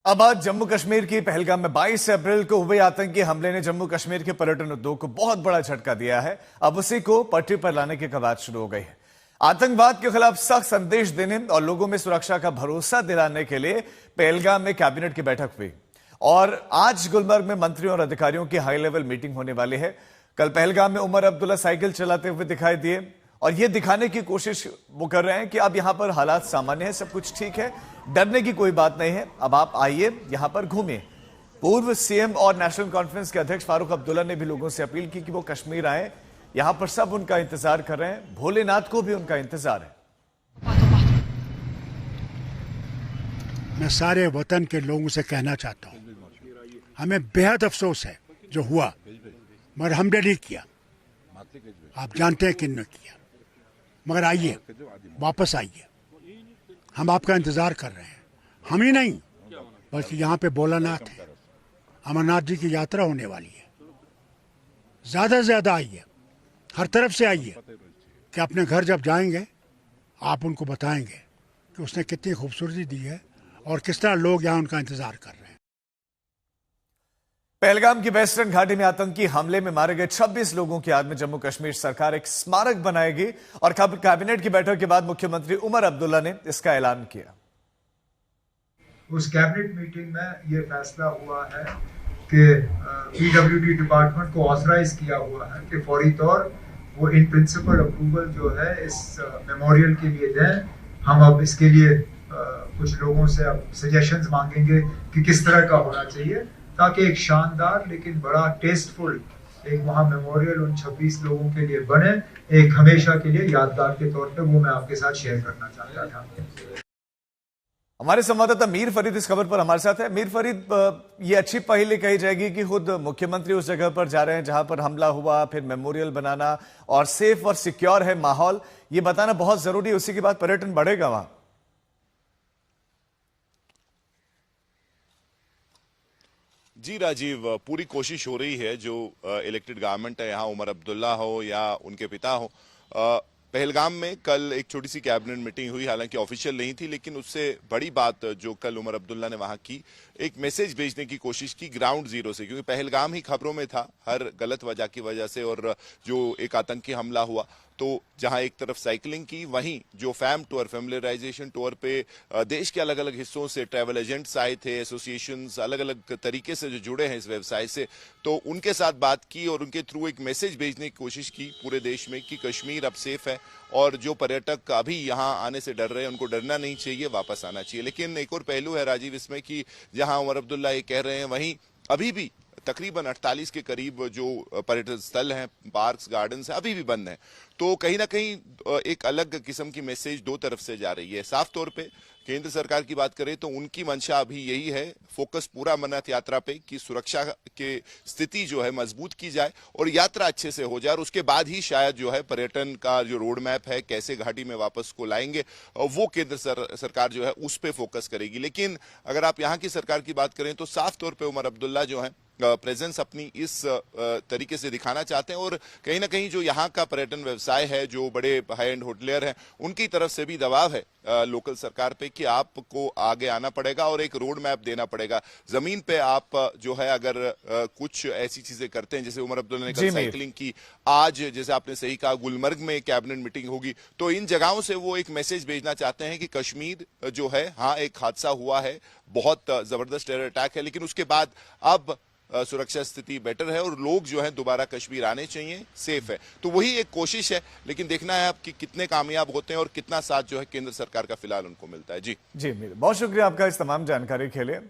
अब आज जम्मू कश्मीर की पहलगाम में 22 अप्रैल को हुए आतंकी हमले ने जम्मू कश्मीर के पर्यटन उद्योग को बहुत बड़ा झटका दिया है। अब उसी को पटरी पर लाने की कवायद शुरू हो गई है। आतंकवाद के खिलाफ सख्त संदेश देने और लोगों में सुरक्षा का भरोसा दिलाने के लिए पहलगाम में कैबिनेट की बैठक हुई और आज गुलमर्ग में मंत्रियों और अधिकारियों की हाई लेवल मीटिंग होने वाली है। कल पहलगाम में उमर अब्दुल्ला साइकिल चलाते हुए दिखाई दिए और ये दिखाने की कोशिश वो कर रहे हैं कि अब यहां पर हालात सामान्य है, सब कुछ ठीक है, डरने की कोई बात नहीं है, अब आप आइए यहां पर घूमिए। पूर्व सीएम और नेशनल कॉन्फ्रेंस के अध्यक्ष फारूक अब्दुल्ला ने भी लोगों से अपील की कि वो कश्मीर आए। यहां पर सब उनका इंतजार कर रहे हैं, भोलेनाथ को भी उनका इंतजार है। मैं सारे वतन के लोगों से कहना चाहता हूं, हमें बेहद अफसोस है जो हुआ, मगर हमने नहीं किया। आप जानते हैं किन ने किया, मगर आइए, वापस आइए, हम आपका इंतजार कर रहे हैं। हम ही नहीं बल्कि यहाँ पे भोलानाथ है, अमरनाथ जी की यात्रा होने वाली है। ज्यादा से ज्यादा आइए, हर तरफ से आइए कि अपने घर जब जाएंगे आप उनको बताएंगे कि उसने कितनी खूबसूरती दी है और किस तरह लोग यहाँ उनका इंतजार कर रहे हैं। पहलगाम की वेस्टर्न घाटी में आतंकी हमले में मारे गए 26 लोगों की याद में जम्मू कश्मीर सरकार एक स्मारक बनाएगी और कैबिनेट की बैठक के बाद मुख्यमंत्री उमर अब्दुल्ला ने इसका ऐलान किया। उस कैबिनेट मीटिंग में यह फैसला हुआ है कि पीडब्ल्यूडी डिपार्टमेंट को ऑथराइज किया हुआ है कि फौरी तौर वो इन प्रिंसिपल अप्रूवल जो है इस मेमोरियल के लिए दें। हम अब इसके लिए कुछ लोगों से अब सजेशंस मांगेंगे कि किस तरह का होना चाहिए ताकि एक शानदार लेकिन बड़ा टेस्टफुल एक वहाँ मेमोरियल उन 26 लोगों के लिए बने, एक हमेशा के लिए यादगार के तौर पे। वो मैं आपके साथ शेयर करना चाहता था। हमारे संवाददाता मीर फरीद इस खबर पर हमारे साथ है। मीर फरीद, ये अच्छी पहले कही जाएगी कि खुद मुख्यमंत्री उस जगह पर जा रहे हैं जहां पर हमला हुआ, फिर मेमोरियल बनाना और सेफ और सिक्योर है माहौल, ये बताना बहुत जरूरी है। उसी के बाद पर्यटन बढ़ेगा वहां। जी राजीव, पूरी कोशिश हो रही है जो इलेक्टेड गवर्नमेंट है, यहाँ उमर अब्दुल्ला हो या उनके पिता हो। पहलगाम में कल एक छोटी सी कैबिनेट मीटिंग हुई, हालांकि ऑफिशियल नहीं थी, लेकिन उससे बड़ी बात जो कल उमर अब्दुल्ला ने वहां की, एक मैसेज भेजने की कोशिश की ग्राउंड जीरो से, क्योंकि पहलगाम ही खबरों में था हर गलत वजह की वजह से। और जो एक आतंकी हमला हुआ तो जहां एक तरफ साइकिलिंग की, वहीं जो फैम टूर, फैमिलियराइजेशन टूर पे देश के अलग अलग हिस्सों से ट्रैवल एजेंट्स आए थे, एसोसिएशंस अलग अलग तरीके से जो जुड़े हैं इस व्यवसाय से, तो उनके साथ बात की और उनके थ्रू एक मैसेज भेजने की कोशिश की पूरे देश में कि कश्मीर अब सेफ है और जो पर्यटक अभी यहाँ आने से डर रहे हैं उनको डरना नहीं चाहिए, वापस आना चाहिए। लेकिन एक और पहलू है राजीव इसमें कि जहां उमर अब्दुल्ला ये कह रहे हैं, वहीं अभी भी तकरीबन 48 के करीब जो पर्यटन स्थल हैं, पार्क्स, गार्डन्स हैं, अभी भी बंद हैं। तो कहीं ना कहीं एक अलग किस्म की मैसेज दो तरफ से जा रही है। साफ तौर पे केंद्र सरकार की बात करें तो उनकी मंशा अभी यही है, फोकस पूरा अमरनाथ यात्रा पे कि सुरक्षा के स्थिति जो है मजबूत की जाए और यात्रा अच्छे से हो जाए, और उसके बाद ही शायद जो है पर्यटन का जो रोड मैप है, कैसे घाटी में वापस को लाएंगे, वो केंद्र सरकार जो है उस पर फोकस करेगी। लेकिन अगर आप यहाँ की सरकार की बात करें तो साफ तौर पर उमर अब्दुल्ला जो है प्रेजेंस अपनी इस तरीके से दिखाना चाहते हैं और कहीं ना कहीं जो यहाँ का पर्यटन व्यवसाय है, जो बड़े हाई एंड होटलियर हैं, उनकी तरफ से भी दबाव है लोकल सरकार पे कि आपको आगे आना पड़ेगा और एक रोड मैप देना पड़ेगा। जमीन पे आप जो है अगर कुछ ऐसी चीजें करते हैं, जैसे उमर अब्दुल्ला ने कल साइकिलिंग की, आज जैसे आपने सही कहा गुलमर्ग में कैबिनेट मीटिंग होगी, तो इन जगहों से वो एक मैसेज भेजना चाहते हैं कि कश्मीर जो है, हाँ एक हादसा हुआ है, बहुत जबरदस्त टेरर अटैक है, लेकिन उसके बाद अब सुरक्षा स्थिति बेटर है और लोग जो है दोबारा कश्मीर आने चाहिए, सेफ है। तो वही एक कोशिश है, लेकिन देखना है आप कि कितने कामयाब होते हैं और कितना साथ जो है केंद्र सरकार का फिलहाल उनको मिलता है। जी बहुत शुक्रिया आपका इस तमाम जानकारी के लिए।